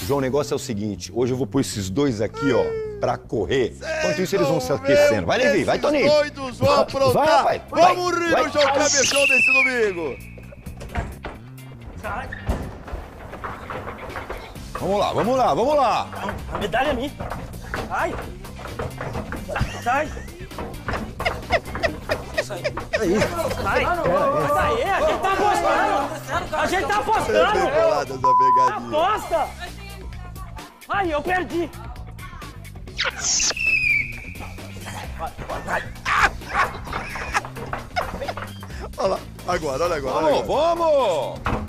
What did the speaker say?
João, o negócio é o seguinte, hoje eu vou pôr esses dois aqui, ó, pra correr. Enquanto isso, eles vão se aquecendo. Vai, Levi, vai, Toninho. Os doidos vão aprontar. Vai, rapaz, Vamos vai, rir vai. no João Kleber Show desse domingo. Vamos lá, vamos lá, vamos lá. A medalha é minha. Sai. Sai. Sai. Sai. Sai. A gente tá apostando. A gente tá apostando. Bolada essa pegadinha. Aposta. Ai, eu perdi. Olha lá, agora, olha agora. Vamos, vamos.